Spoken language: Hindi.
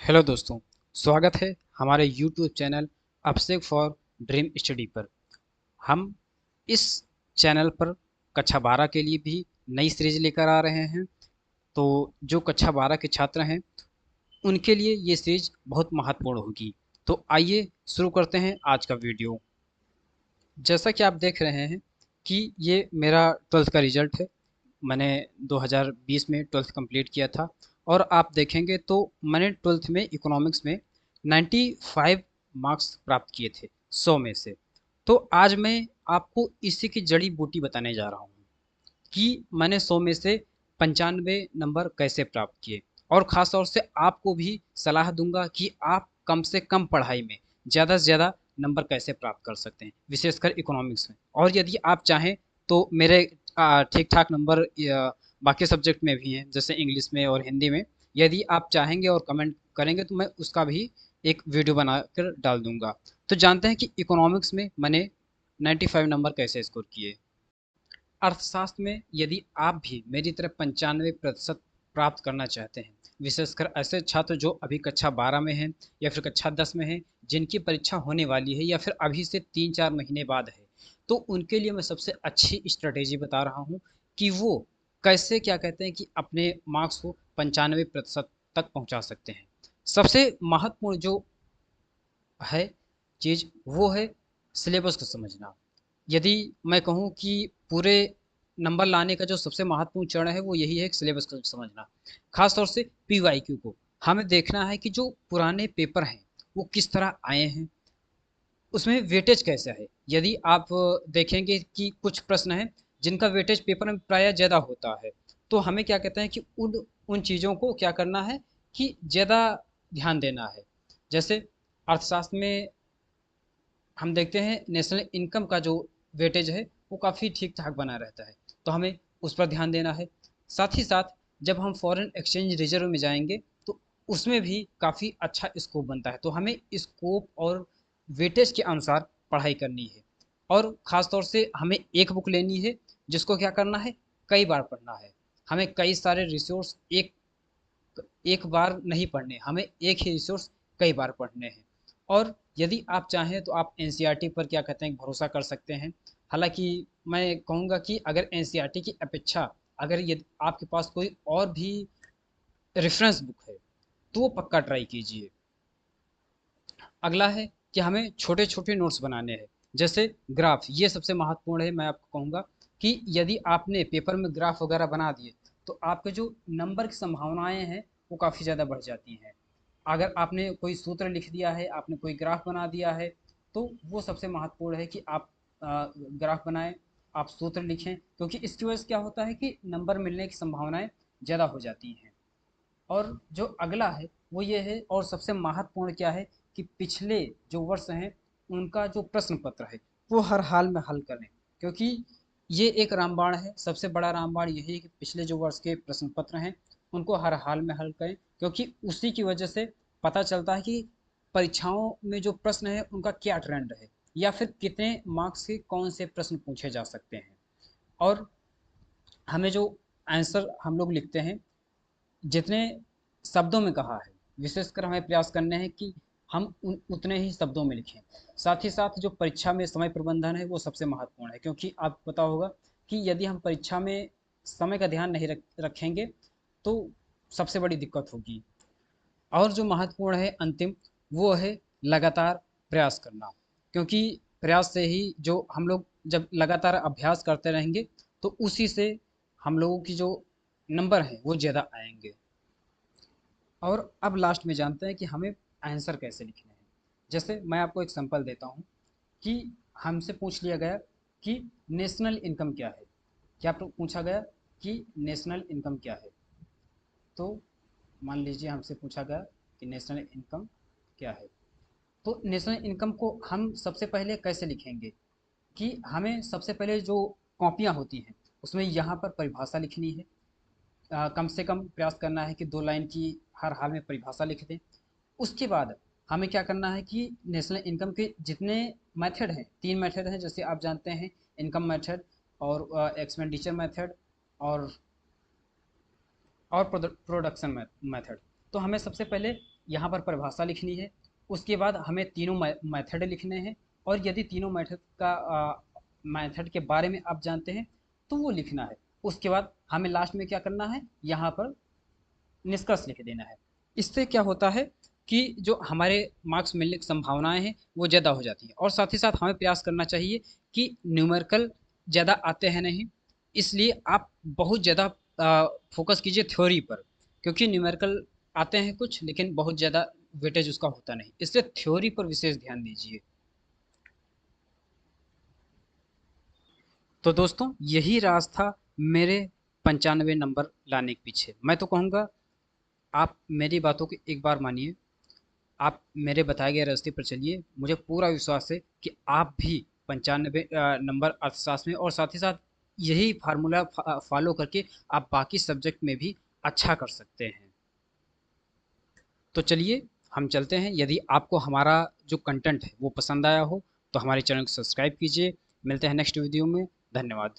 हेलो दोस्तों, स्वागत है हमारे YouTube चैनल अपसेक फॉर ड्रीम स्टडी पर। हम इस चैनल पर कक्षा 12 के लिए भी नई सीरीज लेकर आ रहे हैं। तो जो कक्षा 12 के छात्र हैं उनके लिए ये सीरीज बहुत महत्वपूर्ण होगी। तो आइए शुरू करते हैं आज का वीडियो। जैसा कि आप देख रहे हैं कि ये मेरा 12th का रिजल्ट है। मैंने 2020 में 12th कंप्लीट किया था और आप देखेंगे तो मैंने 12th में इकोनॉमिक्स में 95 मार्क्स प्राप्त किए थे 100 में से। तो आज मैं आपको इसी की जड़ी बूटी बताने जा रहा हूँ कि मैंने 100 में से 95 नंबर कैसे प्राप्त किए। और ख़ास तौर से आपको भी सलाह दूंगा कि आप कम से कम पढ़ाई में ज़्यादा से ज़्यादा नंबर कैसे प्राप्त कर सकते हैं, विशेषकर इकोनॉमिक्स में। और यदि आप चाहें तो मेरे ठीक ठाक नंबर बाकी सब्जेक्ट में भी हैं, जैसे इंग्लिश में और हिंदी में। यदि आप चाहेंगे और कमेंट करेंगे तो मैं उसका भी एक वीडियो बनाकर डाल दूंगा। तो जानते हैं कि इकोनॉमिक्स में मैंने 95 नंबर कैसे स्कोर किए। अर्थशास्त्र में यदि आप भी मेरी तरह 95% प्राप्त करना चाहते हैं, विशेषकर ऐसे छात्र जो अभी कक्षा 12 में हैं या फिर कक्षा 10 में हैं, जिनकी परीक्षा होने वाली है या फिर अभी से 3-4 महीने बाद है, तो उनके लिए मैं सबसे अच्छी स्ट्रेटेजी बता रहा हूँ कि वो कैसे क्या कहते हैं कि अपने मार्क्स को 95% तक पहुँचा सकते हैं। सबसे महत्वपूर्ण जो है चीज़ वो है सिलेबस को समझना। यदि मैं कहूँ कि पूरे नंबर लाने का जो सबसे महत्वपूर्ण चरण है वो यही है कि सिलेबस को समझना। खास तौर से पीवाईक्यू को हमें देखना है कि जो पुराने पेपर हैं वो किस तरह आए हैं, उसमें वेटेज कैसा है। यदि आप देखेंगे कि कुछ प्रश्न हैं जिनका वेटेज पेपर में प्रायः ज़्यादा होता है, तो हमें क्या कहते हैं कि उन उन चीज़ों को क्या करना है कि ज़्यादा ध्यान देना है। जैसे अर्थशास्त्र में हम देखते हैं नेशनल इनकम का जो वेटेज है वो काफ़ी ठीक ठाक बना रहता है, तो हमें उस पर ध्यान देना है। साथ ही साथ जब हम फॉरेन एक्सचेंज रिजर्व में जाएंगे तो उसमें भी काफ़ी अच्छा स्कोप बनता है, तो हमें स्कोप और वेटेज के अनुसार पढ़ाई करनी है। और ख़ास तौर से हमें एक बुक लेनी है जिसको क्या करना है, कई बार पढ़ना है। हमें कई सारे रिसोर्स एक एक बार नहीं पढ़ने, हमें एक ही रिसोर्स कई बार पढ़ने हैं। और यदि आप चाहें तो आप एनसीईआरटी पर क्या कहते हैं भरोसा कर सकते हैं। हालांकि मैं कहूँगा कि अगर एनसीईआरटी की अपेक्षा अगर यदि आपके पास कोई और भी रेफरेंस बुक है तो वो पक्का ट्राई कीजिए। अगला है कि हमें छोटे छोटे नोट्स बनाने हैं। जैसे ग्राफ, ये सबसे महत्वपूर्ण है। मैं आपको कहूँगा कि यदि आपने पेपर में ग्राफ वगैरह बना दिए तो आपके जो नंबर की संभावनाएं हैं वो काफ़ी ज़्यादा बढ़ जाती हैं। अगर आपने कोई सूत्र लिख दिया है, आपने कोई ग्राफ बना दिया है, तो वो सबसे महत्वपूर्ण है कि आप ग्राफ बनाएं, आप सूत्र लिखें, क्योंकि इसकी वजह से क्या होता है कि नंबर मिलने की संभावनाएं ज़्यादा हो जाती हैं। और जो अगला है वो ये है, और सबसे महत्वपूर्ण क्या है कि पिछले जो वर्ष हैं उनका जो प्रश्न पत्र है वो हर हाल में हल करें। क्योंकि ये एक रामबाण है, सबसे बड़ा रामबाण यही है कि पिछले जो वर्ष के प्रश्न पत्र हैं उनको हर हाल में हल करें, क्योंकि उसी की वजह से पता चलता है कि परीक्षाओं में जो प्रश्न है उनका क्या ट्रेंड है, या फिर कितने मार्क्स के कौन से प्रश्न पूछे जा सकते हैं। और हमें जो आंसर हम लोग लिखते हैं, जितने शब्दों में कहा है, विशेषकर हमें प्रयास करने हैं कि हम उतने ही शब्दों में लिखें। साथ ही साथ जो परीक्षा में समय प्रबंधन है वो सबसे महत्वपूर्ण है, क्योंकि आपको पता होगा कि यदि हम परीक्षा में समय का ध्यान नहीं रखेंगे तो सबसे बड़ी दिक्कत होगी। और जो महत्वपूर्ण है अंतिम, वो है लगातार प्रयास करना। क्योंकि प्रयास से ही जो हम लोग जब लगातार अभ्यास करते रहेंगे तो उसी से हम लोगों की जो नंबर हैं वो ज़्यादा आएंगे। और अब लास्ट में जानते हैं कि हमें आंसर कैसे लिखने हैं। जैसे मैं आपको एक सैंपल देता हूँ कि हमसे पूछ लिया गया कि नेशनल इनकम क्या है। क्या पूछा गया कि नेशनल इनकम क्या है। तो मान लीजिए हमसे पूछा गया कि नेशनल इनकम क्या है। तो नेशनल इनकम को हम सबसे पहले कैसे लिखेंगे कि हमें सबसे पहले जो कॉपियाँ होती हैं उसमें यहाँ पर परिभाषा लिखनी है। कम से कम प्रयास करना है कि 2 लाइन की हर हाल में परिभाषा लिख दें। उसके बाद हमें क्या करना है कि नेशनल इनकम के जितने मेथड हैं, 3 मेथड हैं जैसे आप जानते हैं, इनकम मेथड और एक्सपेंडिचर मेथड और और प्रोडक्शन मेथड। तो हमें सबसे पहले यहाँ पर परिभाषा लिखनी है। उसके बाद हमें तीनों मेथड लिखने हैं, और यदि तीनों मेथड के बारे में आप जानते हैं तो वो लिखना है। उसके बाद हमें लास्ट में क्या करना है, यहाँ पर निष्कर्ष लिख देना है। इससे क्या होता है कि जो हमारे मार्क्स मिलने की संभावनाएं हैं वो ज़्यादा हो जाती हैं। और साथ ही साथ हमें प्रयास करना चाहिए कि न्यूमेरिकल ज़्यादा आते हैं नहीं, इसलिए आप बहुत ज़्यादा फोकस कीजिए थ्योरी पर, क्योंकि न्यूमेरिकल आते हैं कुछ लेकिन बहुत ज़्यादा वेटेज उसका होता नहीं, इसलिए थ्योरी पर विशेष ध्यान दीजिए। तो दोस्तों यही राज था मेरे 95 नंबर लाने के पीछे। मैं तो कहूँगा आप मेरी बातों को एक बार मानिए, आप मेरे बताए गए रास्ते पर चलिए। मुझे पूरा विश्वास है कि आप भी 95 नंबर अर्थशास्त्र में, और साथ ही साथ यही फार्मूला फॉलो करके आप बाकी सब्जेक्ट में भी अच्छा कर सकते हैं। तो चलिए हम चलते हैं। यदि आपको हमारा जो कंटेंट है वो पसंद आया हो तो हमारे चैनल को सब्सक्राइब कीजिए। मिलते हैं नेक्स्ट वीडियो में। धन्यवाद।